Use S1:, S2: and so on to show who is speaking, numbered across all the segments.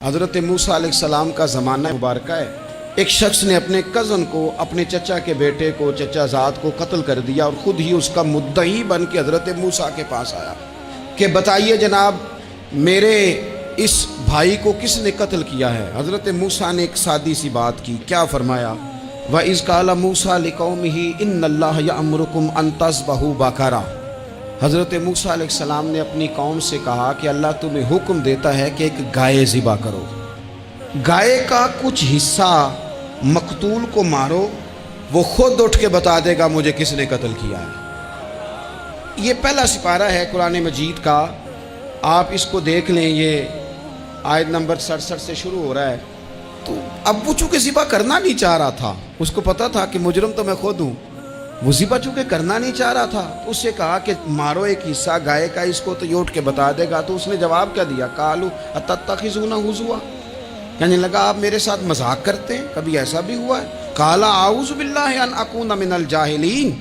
S1: حضرت موسیٰ علیہ السلام کا زمانہ مبارکہ ہے۔ ایک شخص نے اپنے کزن کو، اپنے چچا کے بیٹے کو، چچا زاد کو قتل کر دیا اور خود ہی اس کا مدعی بن کے حضرت موسیٰ کے پاس آیا کہ بتائیے جناب میرے اس بھائی کو کس نے قتل کیا ہے؟ حضرت موسیٰ نے ایک سادی سی بات کی، کیا فرمایا؟ وَإِذْ قَالَ مُوسَىٰ لِقَوْمِهِ إِنَّ اللَّهَ يَأْمُرُكُمْ أَن تَذْبَحُوا بَقَرَةً۔ حضرت موسیٰ علیہ السلام نے اپنی قوم سے کہا کہ اللہ تمہیں حکم دیتا ہے کہ ایک گائے ذبح کرو، گائے کا کچھ حصہ مقتول کو مارو، وہ خود اٹھ کے بتا دے گا مجھے کس نے قتل کیا ہے۔ یہ پہلا سپارہ ہے قرآن مجید کا، آپ اس کو دیکھ لیں، یہ آیت نمبر 67 سے شروع ہو رہا ہے۔ تو اب وہ چونکہ ذبح کرنا نہیں چاہ رہا تھا، اس کو پتا تھا کہ مجرم تو میں خود ہوں، وہ ذبح چونکہ کرنا نہیں چاہ رہا تھا تو اس سے کہا کہ مارو ایک حصہ گائے کا، اس کو تو یہ اٹھ کے بتا دے گا۔ تو اس نے جواب کیا دیا؟ قالوا اتتخذون ہزوا، کہنے لگا آپ میرے ساتھ مذاق کرتے ہیں، کبھی ایسا بھی ہوا ہے؟ قال اعوذ باللہ ان اکون من الجاہلین۔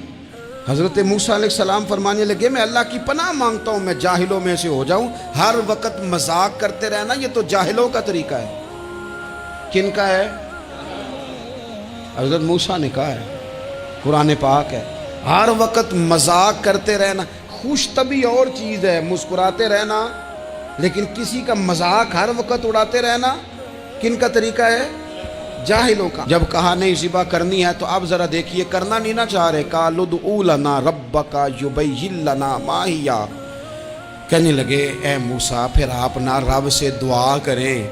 S1: حضرت موسیٰ علیہ السلام فرمانے لگے میں اللہ کی پناہ مانگتا ہوں میں جاہلوں میں سے ہو جاؤں۔ ہر وقت مذاق کرتے رہنا یہ تو جاہلوں کا طریقہ ہے۔ کن کا ہے؟ حضرت موسیٰ نے کہا ہے، قرآن پاک ہے، ہر وقت مذاق کرتے رہنا۔ خوش طبی اور چیز ہے، مسکراتے رہنا، لیکن کسی کا مذاق ہر وقت اڑاتے رہنا کن کا طریقہ ہے؟ جاہلوں کا۔ جب کہا نہیں ذبح کرنی ہے تو اب ذرا دیکھیے کرنا نہیں نہ چاہ رہے، قالوا ادع لنا ربک یبین لنا ما ہی، کہنے لگے اے موسیٰ پھر آپ نہ رب سے دعا کریں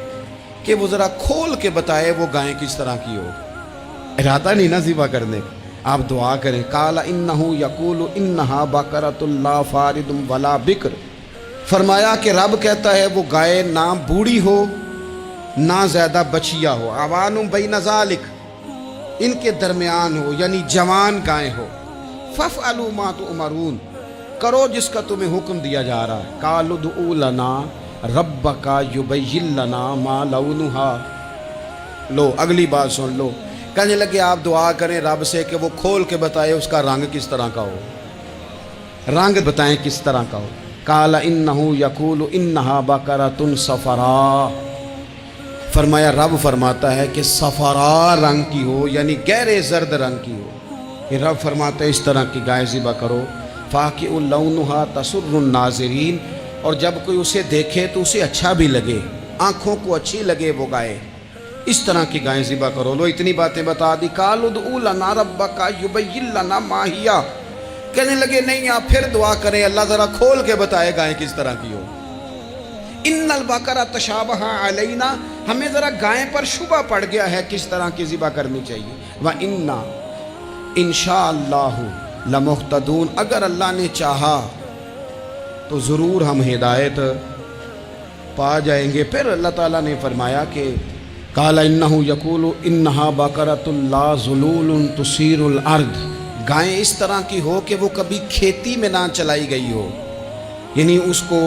S1: کہ وہ ذرا کھول کے بتائے وہ گائیں کس طرح کی ہو۔ ارادہ نہیں نا ذبح کرنے کا، آپ دعا کریں۔ قال انہ یقول انہا بقرۃ لا فارض ولا بکر، فرمایا کہ رب کہتا ہے وہ گائے نہ بوڑھی ہو نہ زیادہ بچیا ہو، عوان بین ذالک، ان کے درمیان ہو، یعنی جوان گائے ہو۔ فافعلوا ما تؤمرون، کرو جس کا تمہیں حکم دیا جا رہا ہے۔ قالوا ادع لنا ربک یبین لنا ما لونھا، لو اگلی بات سن لو، کہنے لگے آپ دعا کریں رب سے کہ وہ کھول کے بتائے اس کا رنگ کس طرح کا ہو، رنگ بتائیں کس طرح کا ہو۔ قال انہ یقول انہا بقرۃ صفراء، فرمایا رب فرماتا ہے کہ صفراء رنگ کی ہو، یعنی گہرے زرد رنگ کی ہو۔ یہ رب فرماتا ہے اس طرح کی گائے ذبح کرو۔ فاقع لونھا تسر الناظرین، اور جب کوئی اسے دیکھے تو اسے اچھا بھی لگے، آنکھوں کو اچھی لگے وہ گائے، اس طرح کی گائیں ذبح کرو۔ لو اتنی باتیں بتا دی۔ قالوا ادع لنا ربک یبین لنا ما ہی، کہنے لگے نہیں آپ پھر دعا کریں اللہ ذرا کھول کے بتائے گائیں کس طرح کی ہو۔ ان البقرہ تشابہ علینا، ہمیں ذرا گائیں پر شبہ پڑ گیا ہے کس طرح کی ذبح کرنی چاہیے۔ وَإِنَّا انشاءاللہ لمہتدون، اگر اللہ نے چاہا تو ضرور ہم ہدایت پا جائیں گے۔ پھر اللہ تعالیٰ نے فرمایا کہ قال انہ یقول انہا بقرۃ لا ذلول تثیر الارض، گائیں اس طرح کی ہو کہ وہ کبھی کھیتی میں نہ چلائی گئی ہو، یعنی اس کو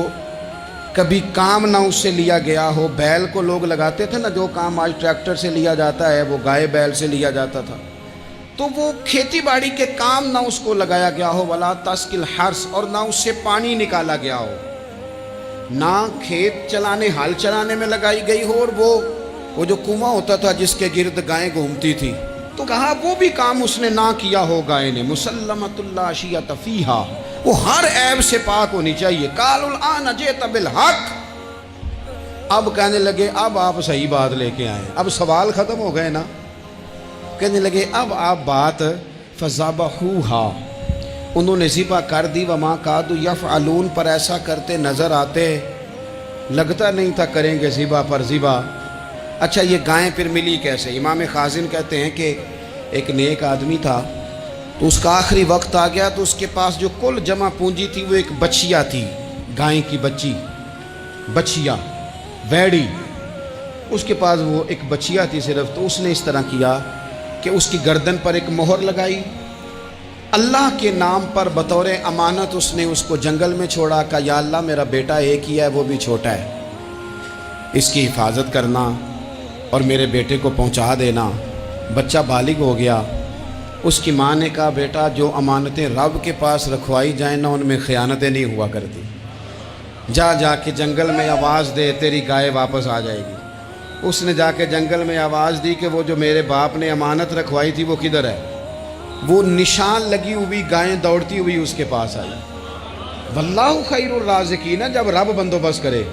S1: کبھی کام نہ اس سے لیا گیا ہو۔ بیل کو لوگ لگاتے تھے نا، جو کام آج ٹریکٹر سے لیا جاتا ہے وہ گائے بیل سے لیا جاتا تھا، تو وہ کھیتی باڑی کے کام نہ اس کو لگایا گیا ہو۔ ولا تسقی الحرث، اور نہ اس سے پانی نکالا گیا ہو، نہ کھیت چلانے ہل چلانے میں لگائی گئی ہو، اور وہ جو کنواں ہوتا تھا جس کے گرد گائیں گھومتی تھی، تو کہا وہ بھی کام اس نے نہ کیا ہو گائے نے۔ مسلمۃ لا شیۃ فیہا، وہ ہر عیب سے پاک ہونی چاہیے۔ قالوا الآن جئت بالحق، اب کہنے لگے اب آپ صحیح بات لے کے آئے، اب سوال ختم ہو گئے نا، کہنے لگے اب آپ بات فذبحوہا، انہوں نے ذبح کر دی۔ وما کادوا یفعلون، پر ایسا کرتے نظر آتے، لگتا نہیں تھا کریں گے ذبح پر ذبح۔ اچھا یہ گائیں پھر ملی کیسے؟ امام خازن کہتے ہیں کہ ایک نیک آدمی تھا، تو اس کا آخری وقت آ گیا تو اس کے پاس جو کل جمع پونجی تھی وہ ایک بچیا تھی، گائیں کی بچی، بچیا ویڑی، اس کے پاس وہ ایک بچیا تھی صرف۔ تو اس نے اس طرح کیا کہ اس کی گردن پر ایک مہر لگائی، اللہ کے نام پر بطور امانت اس نے اس کو جنگل میں چھوڑا، کہا یا اللہ میرا بیٹا ایک ہی ہے وہ بھی چھوٹا ہے، اس کی حفاظت کرنا اور میرے بیٹے کو پہنچا دینا۔ بچہ بالغ ہو گیا، اس کی ماں نے کہا بیٹا جو امانتیں رب کے پاس رکھوائی جائیں نا ان میں خیانتیں نہیں ہوا کرتی، جا کے جنگل میں آواز دے تیری گائے واپس آ جائے گی۔ اس نے جا کے جنگل میں آواز دی کہ وہ جو میرے باپ نے امانت رکھوائی تھی وہ کدھر ہے؟ وہ نشان لگی ہوئی گائیں دوڑتی ہوئی اس کے پاس آئی۔ واللہ خیر الرازقین، جب رب بندوبست کرے،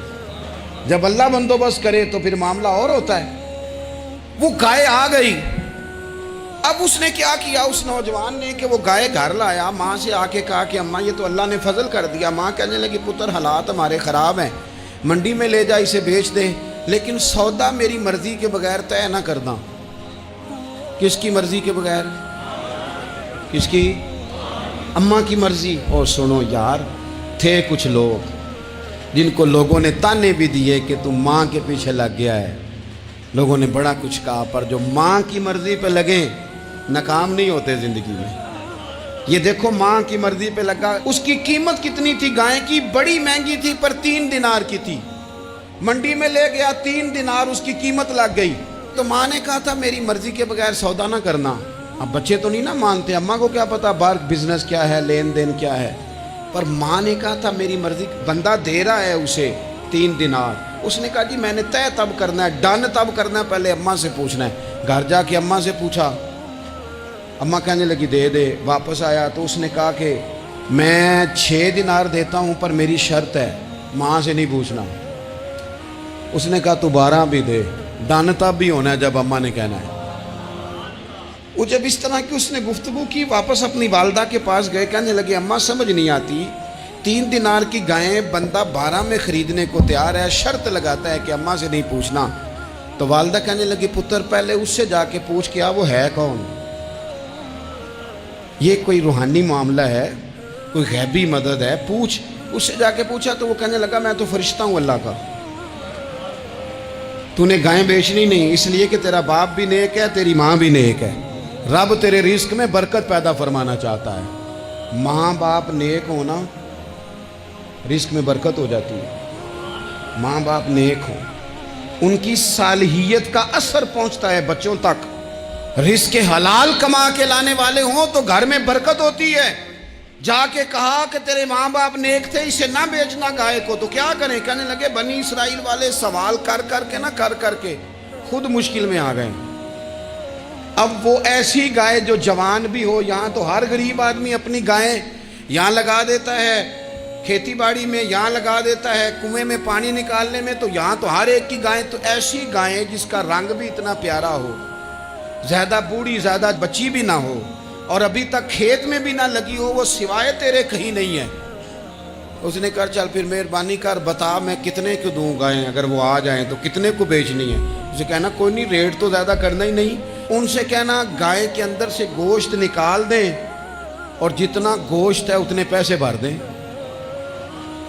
S1: جب اللہ بندوبست کرے تو پھر معاملہ اور ہوتا ہے۔ وہ گائے آ گئی۔ اب اس نے کیا کیا اس نوجوان نے کہ وہ گائے گھر لایا، ماں سے آ کے کہا کہ اماں یہ تو اللہ نے فضل کر دیا۔ ماں کہنے لگی پتر حالات ہمارے خراب ہیں، منڈی میں لے جا اسے بیچ دے، لیکن سودا میری مرضی کے بغیر طے نہ کرنا۔ کس کی مرضی کے بغیر؟ کس کی؟ اماں کی مرضی۔ اور سنو یار، تھے کچھ لوگ جن کو لوگوں نے تانے بھی دیے کہ تم ماں کے پیچھے لگ گیا ہے، لوگوں نے بڑا کچھ کہا، پر جو ماں کی مرضی پہ لگیں ناکام نہیں ہوتے زندگی میں۔ یہ دیکھو ماں کی مرضی پہ لگا۔ اس کی قیمت کتنی تھی گائے کی؟ بڑی مہنگی تھی، پر 3 دینار کی تھی۔ منڈی میں لے گیا، 3 دینار اس کی قیمت لگ گئی۔ تو ماں نے کہا تھا میری مرضی کے بغیر سودا نہ کرنا۔ اب بچے تو نہیں نا مانتے، اماں کو کیا پتا باہر بزنس کیا ہے، لین دین کیا ہے، پر ماں نے کہا تھا میری مرضی۔ بندہ دے رہا ہے اسے 3 دینار، اس نے کہا جی میں نے طے تب کرنا ہے، ڈن تب کرنا ہے، پہلے اماں سے پوچھنا ہے۔ گھر جا کے اماں سے پوچھا، اماں کہنے لگی دے دے۔ واپس آیا تو اس نے کہا کہ میں 6 دینار دیتا ہوں، پر میری شرط ہے، ماں سے نہیں پوچھنا۔ اس نے کہا تو 12 بھی دے، ڈن تب بھی ہونا ہے جب اماں نے کہنا ہے۔ وہ جب اس طرح کی اس نے گفتگو کی، واپس اپنی والدہ کے پاس گئے، کہنے لگے اماں سمجھ نہیں آتی، 3 دینار کی گائیں بندہ 12 میں خریدنے کو تیار ہے، شرط لگاتا ہے کہ اماں سے نہیں پوچھنا۔ تو والدہ کہنے لگی پتر پہلے اس سے جا کے پوچھ کیا وہ ہے کون؟ یہ کوئی روحانی معاملہ ہے، کوئی غیبی مدد ہے، پوچھ۔ اس سے جا کے پوچھا تو وہ کہنے لگا میں تو فرشتہ ہوں اللہ کا، تو نے گائیں بیچنی نہیں، اس لیے کہ تیرا باپ بھی نیک ہے، تیری ماں بھی نیک ہے، رب تیرے رزق میں برکت پیدا فرمانا چاہتا ہے۔ ماں باپ نیک ہونا، رزق میں برکت ہو جاتی ہے۔ ماں باپ نیک ہو، ان کی صالحیت کا اثر پہنچتا ہے بچوں تک۔ رزق حلال کما کے لانے والے ہوں تو گھر میں برکت ہوتی ہے۔ جا کے کہا کہ تیرے ماں باپ نیک تھے، اسے نہ بیچنا گائے کو، تو کیا کریں؟ کہنے لگے بنی اسرائیل والے سوال کر کے خود مشکل میں آ گئے۔ اب وہ ایسی گائے جو جوان بھی ہو، یہاں تو ہر غریب آدمی اپنی گائیں یہاں لگا دیتا ہے، کھیتی باڑی میں یہاں لگا دیتا ہے، کنویں میں پانی نکالنے میں، تو یہاں تو ہر ایک کی گائیں، تو ایسی گائیں جس کا رنگ بھی اتنا پیارا ہو، زیادہ بوڑھی زیادہ بچی بھی نہ ہو، اور ابھی تک کھیت میں بھی نہ لگی ہو، وہ سوائے تیرے کہیں نہیں ہے۔ اس نے کہا چل پھر مہربانی کر بتا میں کتنے کو دوں گائیں، اگر وہ آ جائیں تو کتنے کو بیچنی ہے؟ اسے کہنا کوئی نہیں، ریٹ تو زیادہ کرنا ہی نہیں، ان سے کہنا گائے کے اندر سے گوشت نکال دیں اور جتنا گوشت ہے اتنے پیسے بھر دیں،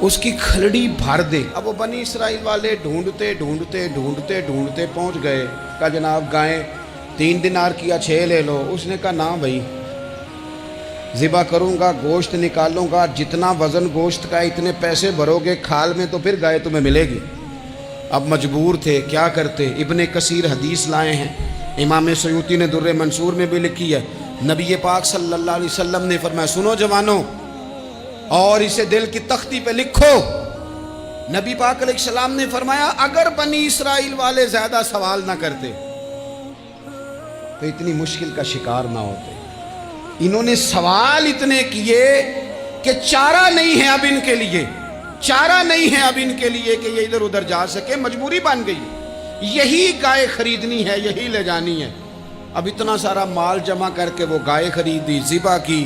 S1: اس کی کھلڑی بھر دیں۔ اب وہ بنی اسرائیل والے ڈھونڈتے پہنچ گئے، کہا جناب گائیں 3 دینار کی 6 لے لو۔ اس نے کہا نہ بھائی، ذبح کروں گا، گوشت نکالوں گا، جتنا وزن گوشت کا اتنے پیسے بھرو گے کھال میں تو پھر گائے تمہیں ملے گی۔ اب مجبور تھے، کیا کرتے؟ ابن کثیر حدیث لائے ہیں، امام سیوطی نے در منصور میں بھی لکھی ہے، نبی پاک صلی اللہ علیہ وسلم نے فرمایا سنو جوانوں، اور اسے دل کی تختی پہ لکھو، نبی پاک علیہ السلام نے فرمایا اگر بنی اسرائیل والے زیادہ سوال نہ کرتے تو اتنی مشکل کا شکار نہ ہوتے۔ انہوں نے سوال اتنے کیے کہ چارہ نہیں ہے اب ان کے لیے، چارہ نہیں ہے اب ان کے لیے کہ یہ ادھر ادھر جا سکے، مجبوری بن گئی، یہی گائے خریدنی ہے، یہی لے جانی ہے۔ اب اتنا سارا مال جمع کر کے وہ گائے خریدی، ذبح کی،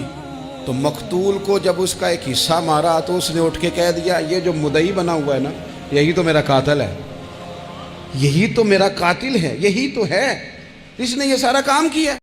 S1: تو مقتول کو جب اس کا ایک حصہ مارا تو اس نے اٹھ کے کہہ دیا یہ جو مدعی بنا ہوا ہے نا، یہی تو میرا قاتل ہے، یہی تو میرا قاتل ہے، یہی تو ہے، اس نے یہ سارا کام کیا۔